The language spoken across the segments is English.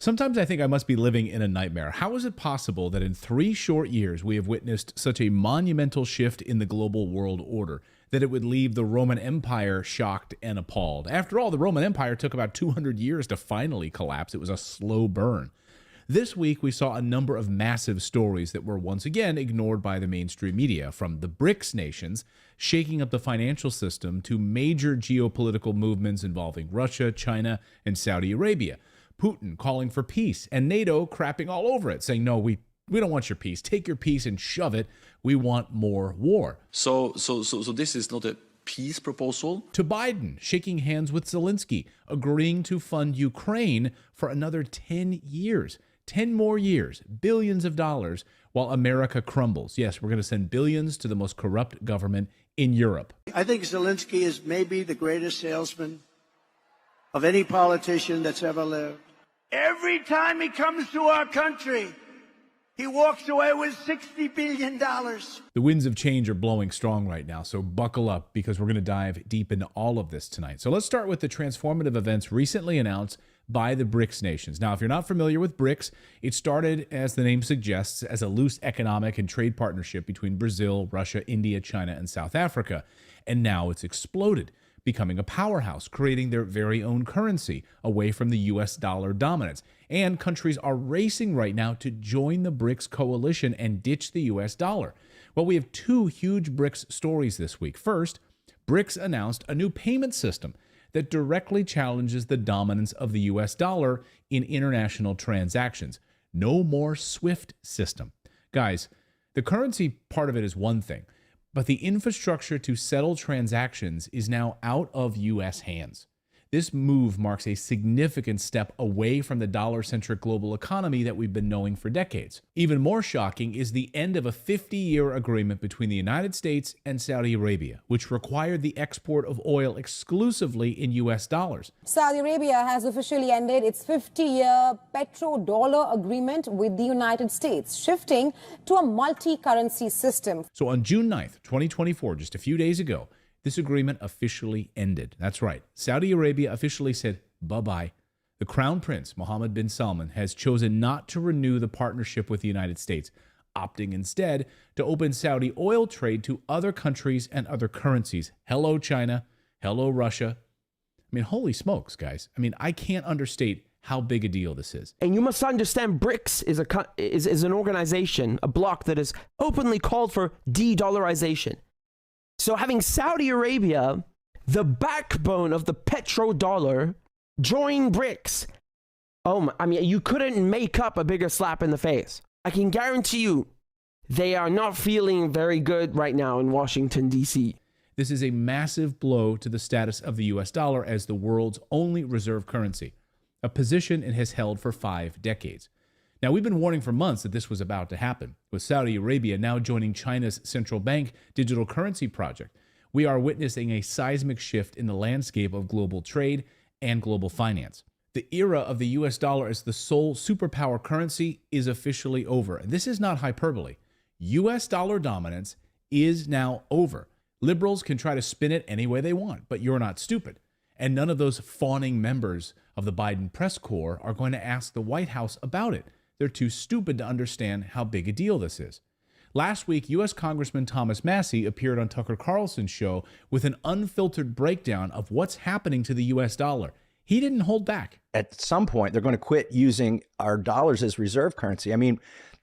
Sometimes I think I must be living in a nightmare. How is it possible that in 3 short years we have witnessed such a monumental shift in the global world order that it would leave the Roman Empire shocked and appalled? After all, the Roman Empire took about 200 years to finally collapse. It was a slow burn. This week, we saw a number of massive stories that were once again ignored by the mainstream media, from the BRICS nations shaking up the financial system to major geopolitical movements involving Russia, China, and Saudi Arabia. Putin calling for peace, and NATO crapping all over it, saying, no, we don't want your peace. Take your peace and shove it. We want more war. So this is not a peace proposal. To Biden shaking hands with Zelensky, agreeing to fund Ukraine for another 10 years. 10 more years, billions of dollars, while America crumbles. Yes, we're going to send billions to the most corrupt government in Europe. I think Zelensky is maybe the greatest salesman of any politician that's ever lived. Every time he comes to our country, he walks away with $60 billion. The winds of change are blowing strong right now, so buckle up because we're going to dive deep into all of this tonight. So let's start with the transformative events recently announced by the BRICS nations. Now, if you're not familiar with BRICS, it started, as the name suggests, as a loose economic and trade partnership between Brazil, Russia, India, China, and South Africa. And now it's exploded, becoming a powerhouse, creating their very own currency away from the US dollar dominance. And countries are racing right now to join the BRICS coalition and ditch the US dollar. Well, we have 2 huge BRICS stories this week. First, BRICS announced a new payment system that directly challenges the dominance of the US dollar in international transactions. No more SWIFT system. Guys, the currency part of it is one thing, but the infrastructure to settle transactions is now out of US hands. This move marks a significant step away from the dollar-centric global economy that we've been knowing for decades. Even more shocking is the end of a 50-year agreement between the United States and Saudi Arabia, which required the export of oil exclusively in US dollars. Saudi Arabia has officially ended its 50-year petrodollar agreement with the United States, shifting to a multi-currency system. So on June 9th, 2024, just a few days ago, this agreement officially ended. That's right. Saudi Arabia officially said bye-bye. The Crown Prince, Mohammed bin Salman, has chosen not to renew the partnership with the United States, opting instead to open Saudi oil trade to other countries and other currencies. Hello, China. Hello, Russia. I mean, holy smokes, guys. I mean, I can't understate how big a deal this is. And you must understand BRICS is an organization, a bloc that has openly called for de-dollarization. So having Saudi Arabia, the backbone of the petrodollar, join BRICS, I mean, you couldn't make up a bigger slap in the face. I can guarantee you, they are not feeling very good right now in Washington, D.C. This is a massive blow to the status of the US dollar as the world's only reserve currency, a position it has held for 5 decades. Now, we've been warning for months that this was about to happen. With Saudi Arabia now joining China's central bank digital currency project, we are witnessing a seismic shift in the landscape of global trade and global finance. The era of the US dollar as the sole superpower currency is officially over. And this is not hyperbole. US dollar dominance is now over. Liberals can try to spin it any way they want, but you're not stupid. And none of those fawning members of the Biden press corps are going to ask the White House about it. They're too stupid to understand how big a deal this is. Last week, U.S. Congressman Thomas Massie appeared on Tucker Carlson's show with an unfiltered breakdown of what's happening to the U.S. dollar. He didn't hold back. At some point, they're going to quit using our dollars as reserve currency. I mean,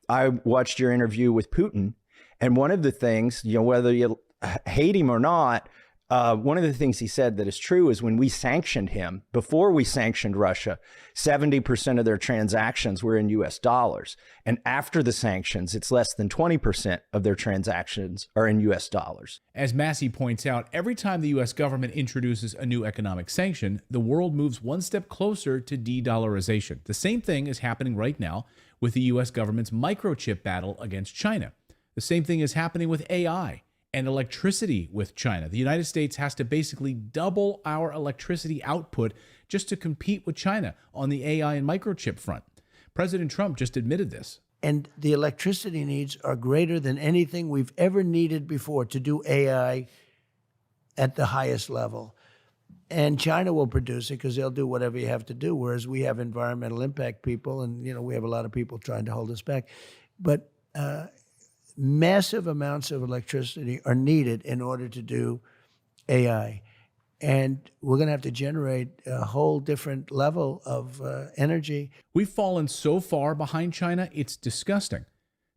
I watched your interview with Putin, and one of the things, whether you hate him or not, one of the things he said that is true is when we sanctioned him, before we sanctioned Russia, 70% of their transactions were in US dollars. And after the sanctions, it's less than 20% of their transactions are in US dollars. As Massie points out, every time the US government introduces a new economic sanction, the world moves one step closer to de-dollarization. The same thing is happening right now with the US government's microchip battle against China. The same thing is happening with AI and electricity with China. The United States has to basically double our electricity output just to compete with China on the AI and microchip front. President Trump just admitted this. And the electricity needs are greater than anything we've ever needed before to do AI at the highest level. And China will produce it because they'll do whatever you have to do, whereas we have environmental impact people, and we have a lot of people trying to hold us back. But massive amounts of electricity are needed in order to do AI. And we're going to have to generate a whole different level of energy. We've fallen so far behind China, it's disgusting.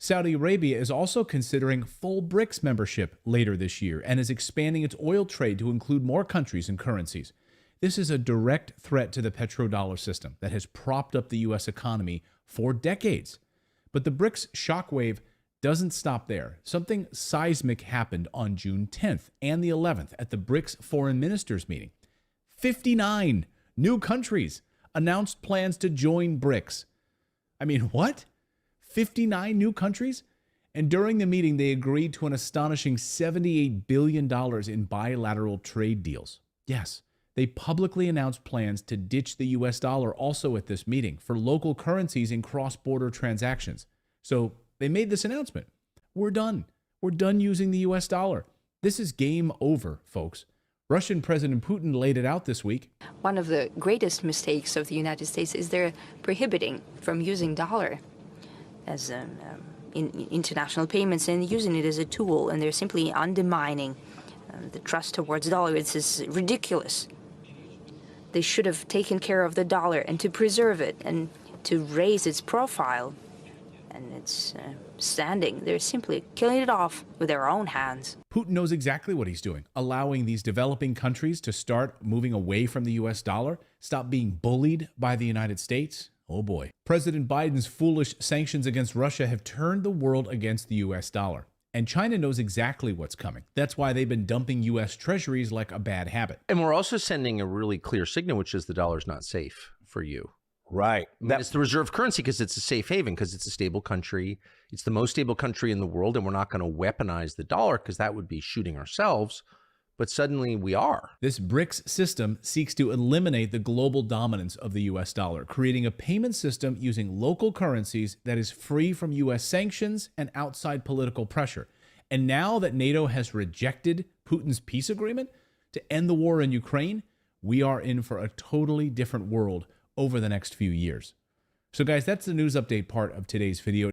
Saudi Arabia is also considering full BRICS membership later this year and is expanding its oil trade to include more countries and currencies. This is a direct threat to the petrodollar system that has propped up the U.S. economy for decades. But the BRICS shockwave doesn't stop there. Something seismic happened on June 10th and the 11th at the BRICS foreign ministers meeting. 59 new countries announced plans to join BRICS. I mean, what? 59 new countries? And during the meeting, they agreed to an astonishing $78 billion in bilateral trade deals. Yes, they publicly announced plans to ditch the US dollar also at this meeting for local currencies in cross-border transactions. So they made this announcement. We're done. We're done using the US dollar. This is game over, folks. Russian President Putin laid it out this week. One of the greatest mistakes of the United States is they're prohibiting from using dollar as in international payments and using it as a tool, and they're simply undermining the trust towards dollar. It's ridiculous. They should have taken care of the dollar and to preserve it and to raise its profile and its standing. They're simply killing it off with their own hands. Putin knows exactly what he's doing, allowing these developing countries to start moving away from the US dollar, stop being bullied by the United States. Oh boy. President Biden's foolish sanctions against Russia have turned the world against the US dollar. And China knows exactly what's coming. That's why they've been dumping US treasuries like a bad habit. And we're also sending a really clear signal, which is the dollar's not safe for you. Right. It's the reserve currency because it's a safe haven, because it's a stable country. It's the most stable country in the world, and we're not going to weaponize the dollar because that would be shooting ourselves. But suddenly we are. This BRICS system seeks to eliminate the global dominance of the US dollar, creating a payment system using local currencies that is free from US sanctions and outside political pressure. And now that NATO has rejected Putin's peace agreement to end the war in Ukraine, we are in for a totally different world over the next few years. So guys, that's the news update part of today's video.